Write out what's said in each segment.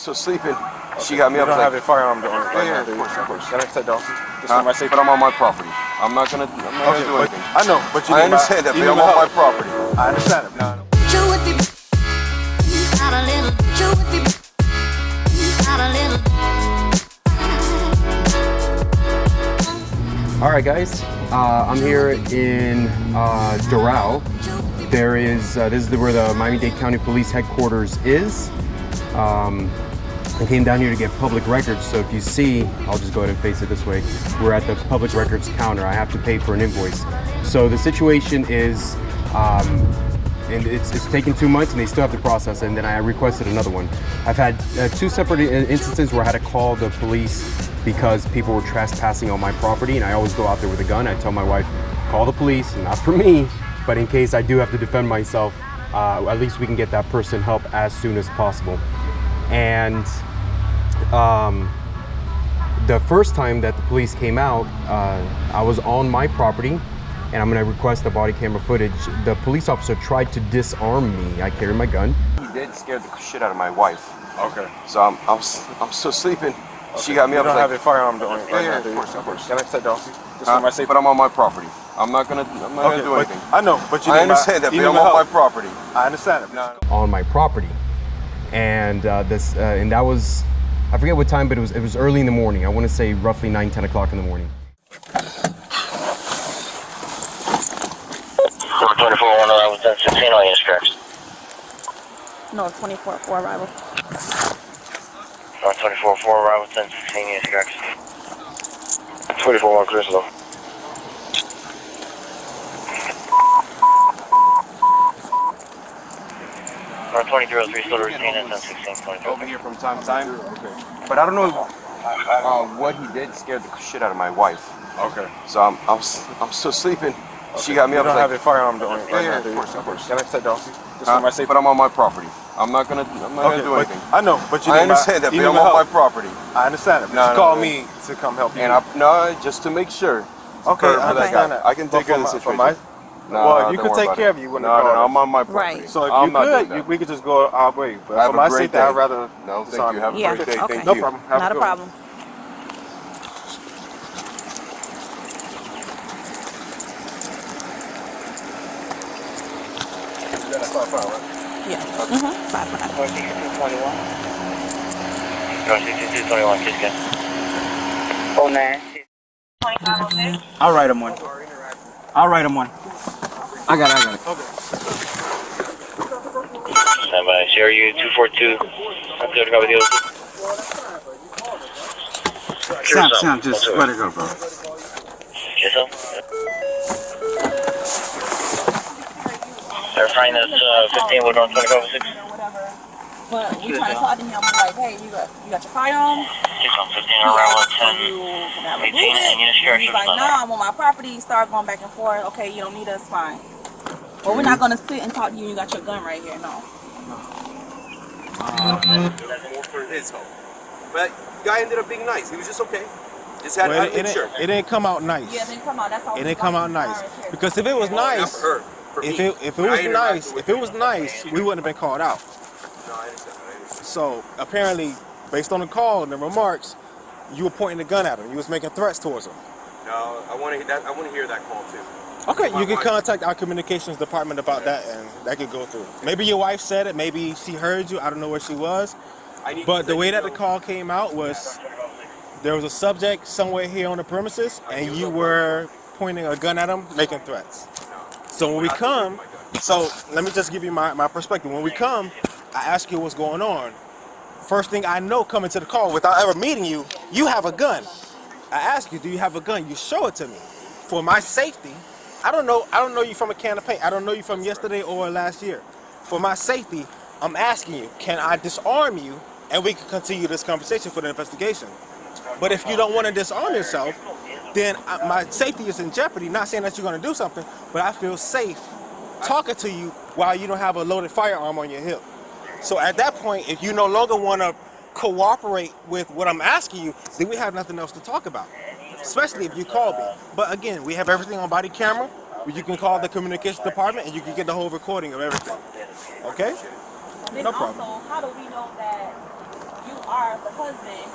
still sleeping. She got me up. You don't like, have your firearm on. Yeah, of course. Can I protect the officer? Just for my safety. But I'm on my property. I'm not gonna do anything. I know, but you I need understand that, but I'm on my property. I understand it. No. Alright guys, I'm here in Doral. This is where the Miami-Dade County Police Headquarters is. I came down here to get public records, so if you see, I'll just go ahead and face it this way. We're at the public records counter. I have to pay for an invoice. So the situation is, and it's taken 2 months and they still have to process it, and then I requested another one. I've had 2 separate instances where I had to call the police because people were trespassing on my property, and I always go out there with a gun. I tell my wife, call the police, not for me, but in case I do have to defend myself, at least we can get that person help as soon as possible. And the first time that the police came out, I was on my property, and I'm gonna request the body camera footage. The police officer tried to disarm me. I carry my gun. He did scare the shit out of my wife. Okay. So I'm still sleeping. Okay. She got me you up. don't like, have your firearm on. Yeah, of course. Can I protect the officer? Just for my safety. But I'm on my property. I'm not gonna do anything. I know, but you need I understand that, but I'm on my property. I understand it. No. On my property, and and that was, I forget what time, but it was early in the morning. I want to say roughly 9-10 o'clock in the morning. 24 on arrival, 1016 on your scratch. No, 24 4 arrival. 24 4 arrival, 1016 on your scratch. 24 1 Chris low. Or 2303 still routine at 1016 Over here from time to time. Okay. But I don't know what he did scared the shit out of my wife. Okay. So I'm still sleeping. Okay. She got me you up. don't like, have your firearm on. Yeah, of course. Can I protect the officer? Just for my safety. But I'm on my property. I'm not gonna do anything. I know, but you need I understand that, but I'm on my property. I understand it. But you call me to come help you. And just to make sure. Okay, I understand that. I can take care of the situation. Well, you can take care of you when no, I'm on my property. Right. So if you could, we could just go our way. But for my safety, I'd rather. No, thank you. Have a great day. Okay. Thank No you. problem. Not a problem. Yeah. 5-5. 46221. 46221, kiss again. 09. I'll write him one. I got it. Okay. Stand by. CRU 242. I'm clear to go with you. Sam, just let it go, bro. Yes, sir. They're fine. That's 15 with on 2506. But we trying to talk to him like, hey, you got your firearm? Yes, on 15 around 10. 18 and you just He's like, no, I'm on my property. Start going back and forth. Okay, you don't need us, fine. But we're not gonna sit and talk to you. You got your gun right here, no. More for his help. But the guy ended up being nice. He was just okay. Just had it didn't come out nice. Yeah, it didn't come out. That's all. It didn't come out nice. Because if it was nice, if it was nice, we wouldn't have been called out. No, I understand. So apparently, based on the call and the remarks, you were pointing the gun at him. You was making threats towards him. No, I want to hear that call too. Okay, you can contact our communications department about that, and that could go through. Maybe your wife said it. Maybe she heard you. I don't know where she was. But the way that the call came out was there was a subject somewhere here on the premises, and you were pointing a gun at him, making threats. So when we come, so let me just give you my perspective. When we come, I ask you what's going on. First thing I know coming to the call without ever meeting you, you have a gun. I ask you, do you have a gun? You show it to me. For my safety, I don't know you from a can of paint. I don't know you from yesterday or last year. For my safety, I'm asking you, can I disarm you and we can continue this conversation for the investigation? But if you don't want to disarm yourself, then my safety is in jeopardy. Not saying that you're going to do something, but I feel safe talking to you while you don't have a loaded firearm on your hip. So at that point, if you no longer want to cooperate with what I'm asking you, then we have nothing else to talk about, especially if you call me. But again, we have everything on body camera. You can call the communications department and you can get the whole recording of everything. Okay? Then No problem. Also, how do we know that you far as the husband,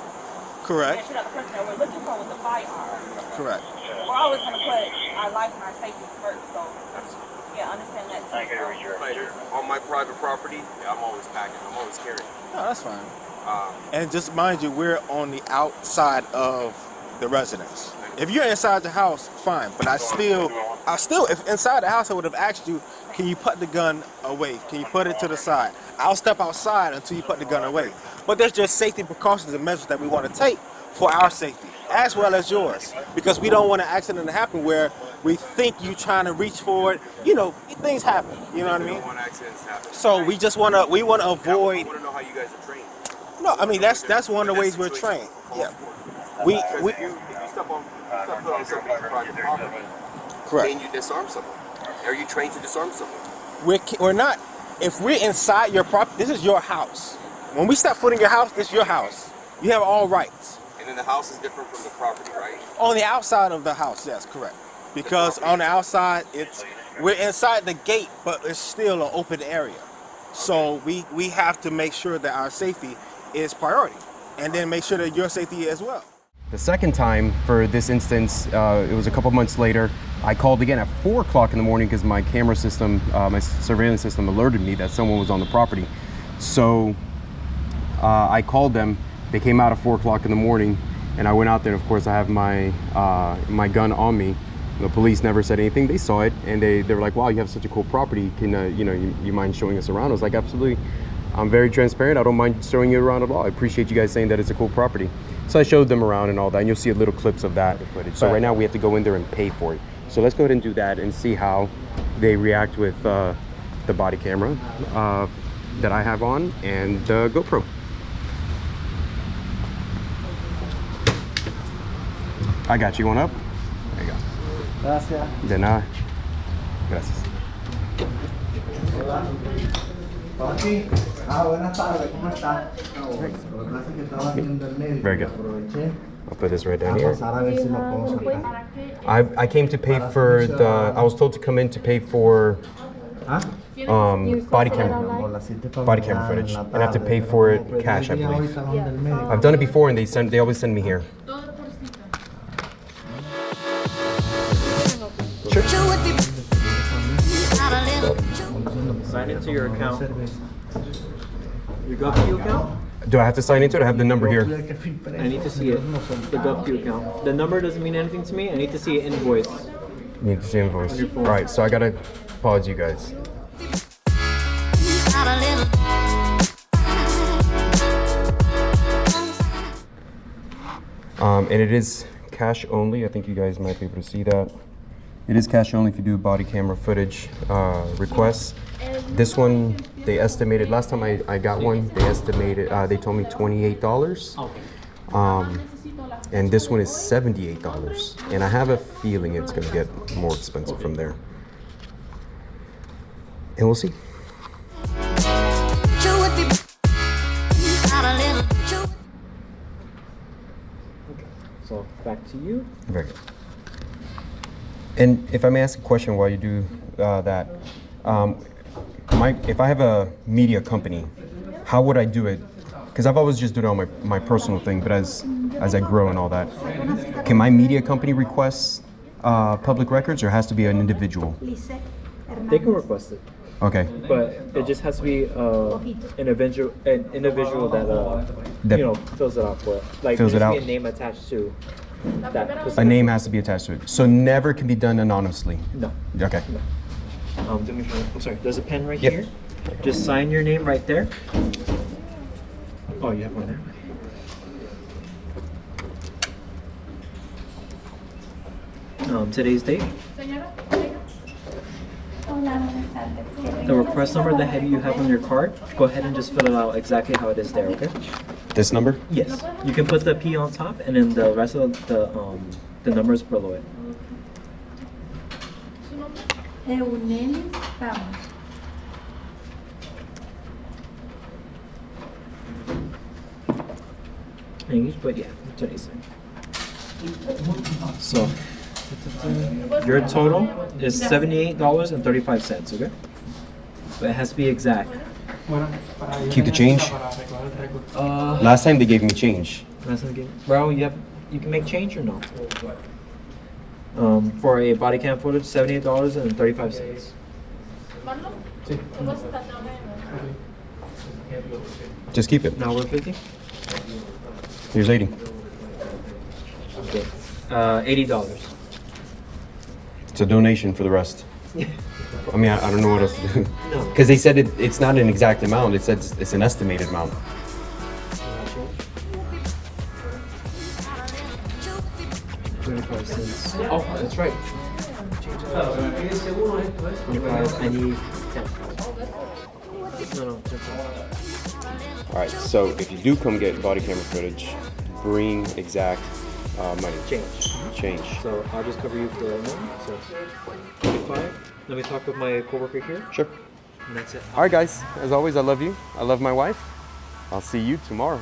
Correct. and shoot out the person that we're looking for with the firearm. Correct. We're always going to put our life and our safety first, so yeah, understand that too. On my private property, I'm always packing. I'm always carrying. No, that's fine. And just mind you, we're on the outside of the residence. If you're inside the house, fine. But I still, if inside the house, I would have asked you, can you put the gun away? Can you put it to the side? I'll step outside until you put the gun away. But there's just safety precautions and measures that we want to take for our safety, as well as yours. Because we don't want an accident to happen where we think you trying to reach for it. You know, things happen. You know what I mean? We don't want accidents to happen. So we just want to avoid. I want to know how you guys are trained. No, I mean that's one of the ways we're trained. Yeah. We If you step on somebody's private property, correct. then you disarm someone. Are you trained to disarm someone? We're not. If we're inside your property, this is your house. When we step foot in your house, this is your house. You have all rights. And then the house is different from the property, right? On the outside of the house, yes, correct. Because on the outside, we're inside the gate, but it's still an open area. So we have to make sure that our safety is priority, and then make sure that your safety as well. The second time for this instance, it was a couple months later. I called again at 4 o'clock in the morning because my camera system, my surveillance system alerted me that someone was on the property. So I called them. They came out at 4 o'clock in the morning, and I went out there. Of course, I have my my gun on me. The police never said anything. They saw it, and they were like, "Wow, you have such a cool property. Can you mind showing us around?" I was like, "Absolutely. I'm very transparent. I don't mind showing you around at all. I appreciate you guys saying that it's a cool property." So I showed them around and all that, and you'll see little clips of that footage. So right now we have to go in there and pay for it. So let's go ahead and do that and see how they react with the body camera that I have on and the GoPro. I got you one up. There you go. Gracias. De nada. Gracias. Papi, buenas tardes, ¿cómo estás? Lo que pasa es que estaba viendo el médico. Very good. Aproveché I'll put this right down a here. pasar a ver si lo puedo sacar. I came to pay for the. I was told to come in to pay for ¿Ah? body camera footage, and I have to pay for it cash, I believe. I've done it before, and they always send me here. Sure. Sign into your account. Your GovQ account? Do I have to sign into it? I have the number here. I need to see it. The GovQ account. The number doesn't mean anything to me. I need to see an invoice. You need to see invoice. All right, so I gotta pause you guys. And it is cash only. I think you guys might be able to see that. It is cash only if you do body camera footage requests. This one, they estimated, last time I got one, they estimated, they told me $28. And this one is $78. And I have a feeling it's gonna get more expensive from there. And we'll see. So back to you. Very good. And if I may ask a question while you do that, if I have a media company, how would I do it? Because I've always just done it on my personal thing, but as I grow and all that, can my media company request public records, or has to be an individual? They can request it. Okay. But it just has to be an individual that fills it out for it. Like Fills it there out. needs to be a name attached to that. A specific- name has to be attached to it. So never can be done anonymously. No. Okay. Do me a favor. I'm sorry. There's a pen right Yep. here. Just sign your name right there. Oh, you have one there. Today's date. The request number that you have on your card, go ahead and just fill it out exactly how it is there, okay? This number? Yes. You can put the P on top and then the rest of the numbers below it. And you put, yeah, today's date. So, your total is $78.35, okay? But it has to be exact. Keep the change. Last time they gave me change. Bro, you can make change or no? For a body cam footage, $78.35. Just keep it. Now we're 50. Here's 80. Okay. $80. It's a donation for the rest. I mean, I don't know what else to do. No. Because they said it's not an exact amount. It said it's an estimated amount. 25 cents. Oh, that's right. 25, I need 10. No, 10. All right. So if you do come get body camera footage, bring exact money. Change. So I'll just cover you for right now. So 25. Let me talk with my coworker here. Sure. And that's it. All right, guys. As always, I love you. I love my wife. I'll see you tomorrow.